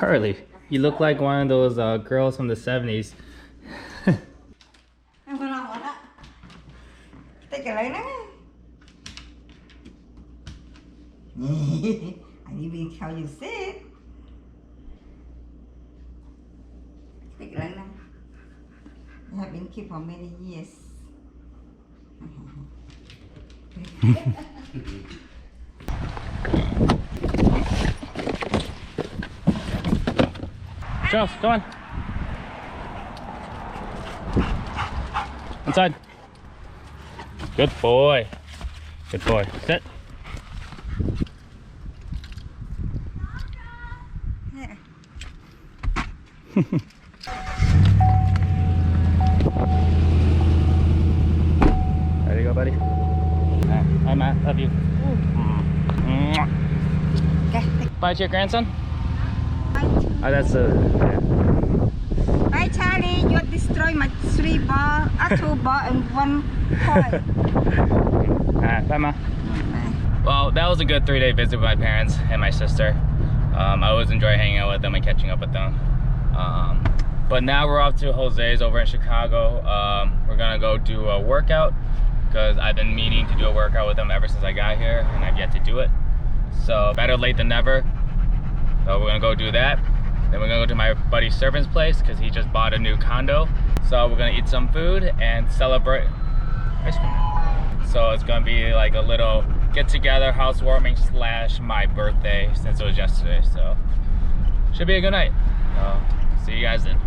Carly, you look like one of those girls from the 70s. I need to tell you sit. Big like that. You have been kept for many years. Charles, come on. Inside. Good boy. Good boy. Sit. Yeah. There you go, buddy. Hi, Matt. Love you. Okay. Bye to your grandson. Oh, that's yeah. Bye, Charlie. You destroy my 3 ball, 2 ball, and 1 point. Alright, bye, Ma. Well, that was a good 3-day visit with my parents and my sister. I always enjoy hanging out with them and catching up with them. But now we're off to Jose's over in Chicago. We're gonna go do a workout because I've been meaning to do a workout with them ever since I got here and I've yet to do it. So better late than never. So we're gonna go do that. Then we're gonna go to my buddy's servant's place because he just bought a new condo. So we're gonna eat some food and celebrate ice cream. So it's gonna be like a little get together, housewarming / my birthday since it was yesterday. So should be a good night. See you guys then.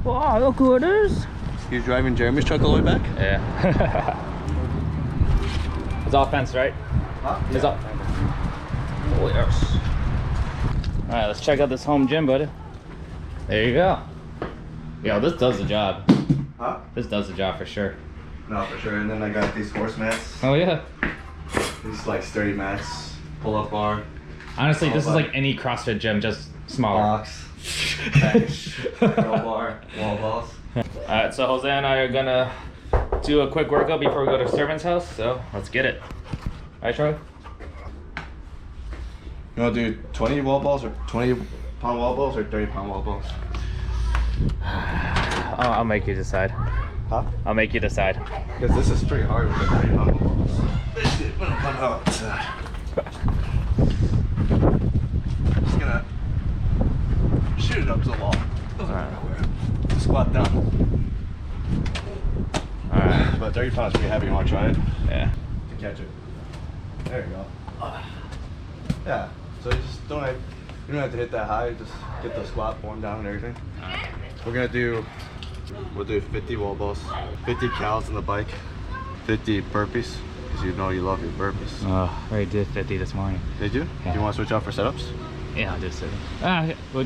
Wow, look who it is. You're driving Jeremy's truck all the way back? Yeah. It's all fenced, right? Huh? It's all. Oh, yes. All right, let's check out this home gym, buddy. There you go. Yo, this does the job. Huh? This does the job for sure. No, for sure. And then I got these horse mats. Oh yeah. These like sturdy mats, pull-up bar. Honestly, this is like any CrossFit gym, just smaller. Box, bench, roll bar, wall balls. Alright, so Jose and I are gonna do a quick workout before we go to servant's house, so let's get it. Alright, Charlie? You want to do 20 wall balls or 20-pound wall balls or 30-pound wall balls? I'll make you decide. Huh? I'll make you decide. Because this is pretty hard with the 30-pound wall balls. This is gonna come out. Just gonna shoot it up to the wall. Right. Squat down. Alright. But 30 pounds is pretty heavy. You want to try it? Yeah. To catch it. There you go. Yeah. So you just don't have to hit that high. Just get the squat form down and everything. We'll do 50 wall balls, 50 cals on the bike, 50 burpees, because you know you love your burpees. Oh, I already did 50 this morning. Did you? Yeah. Do you want to switch out for setups? Yeah, I'll do 70.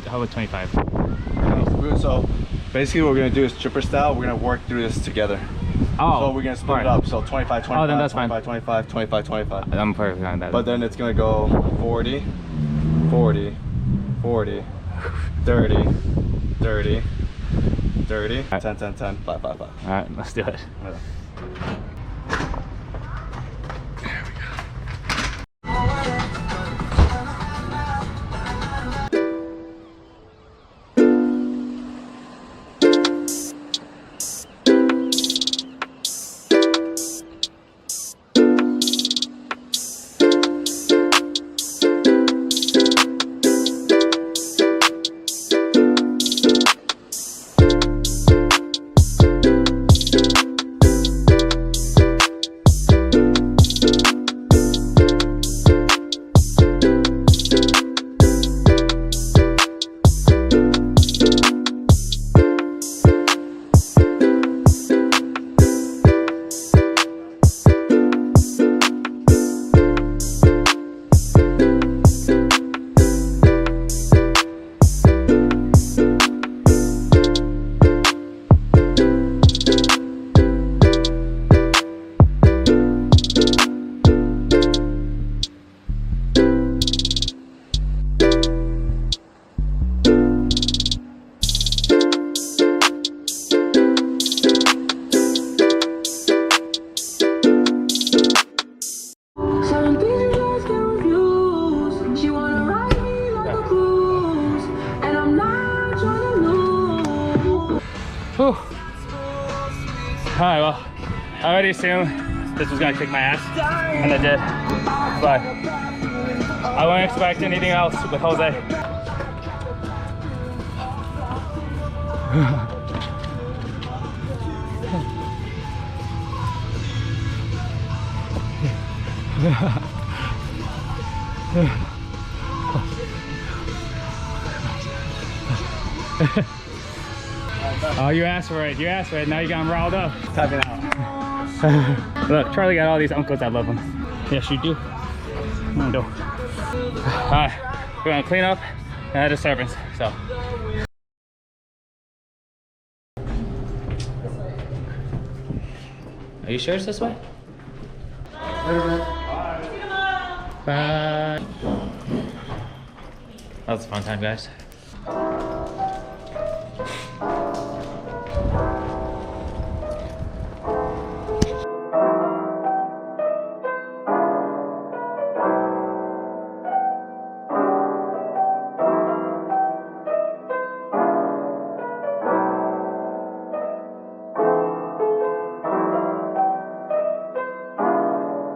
How about 25? So basically what we're going to do is chipper style. We're going to work through this together. Oh, so we're going to split it up. So 25, 25, oh, then that's 25, fine. 25, 25, 25. I'm perfect on that. But then it's going to go 40, 40, 40, 30, 30, 30, 10, 10, 10, 5, 5, 5. All right, let's do it. Yeah. Alright, well, I already assumed this was gonna kick my ass, and it did. But I won't expect anything else with Jose. Oh, you asked for it. You asked for it. Now you got him riled up. Typing out. Look, Charlie got all these uncles that love him. Yes, you do. I do. Alright, we're gonna clean up and add disturbance. So. Are you sure it's this way? Bye. That was a fun time, guys.